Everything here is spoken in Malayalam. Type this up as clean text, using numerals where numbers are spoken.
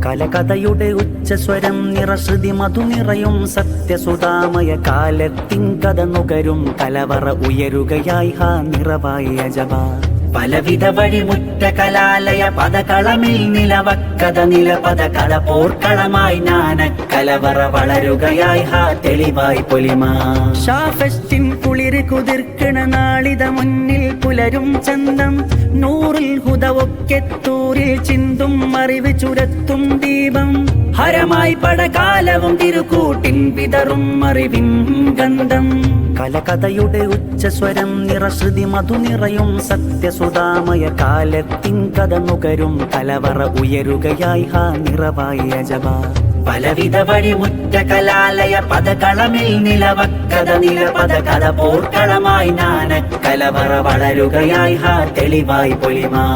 കലകഥയുടെ ഉച്ചസ്വരം നിറശ്രുതി മധു നിറയും സത്യസുതാമയ കാലത്തിൻ കഥ നുകരും കലവറ ഉയരുകയായി ഹാ നിറവായി അജബ പലവിധ വഴിമുറ്റ കലാലയ പദകളമിൽ നിലവക്കഥ നിലപദ കള പോർക്കളമായി ജ്ഞാന കലവറ വളരുകയായി ഹാ തെളിവായി പൊലിമാ ഷാഫെസ്റ്റിൻ കുളിര് കുതിർക്കണ നാളിത മുന്നിൽ പുലരും ചന്തം നൂറിൽ ഹുദവൊക്കെത്തൂരിൽ ചിന്തും അറിവ് ചുരത്തും ദീപം ഹരമായി പടകാലവും തിരുക്കൂട്ടിൻ വിതറും അറിവിൻ ഗന്ധം കലകഥയുടെ ഉച്ചസ്വരം നിറശ്രുതി മധു നിറയും സത്യസുതാമയ കാലത്തിൻ കഥ നുകരും കലവറ ഉയരുകയായി ഹാ നിറവായി അജബ പലവിധ വഴിമുറ്റ കലാലയ പദകളമിൽ നിലവക്കഥ നിലപദ കഥ പോർക്കളമായി ജ്ഞാന കലവറ വളരുകയായി ഹാ തെളിവായി പൊലിമാ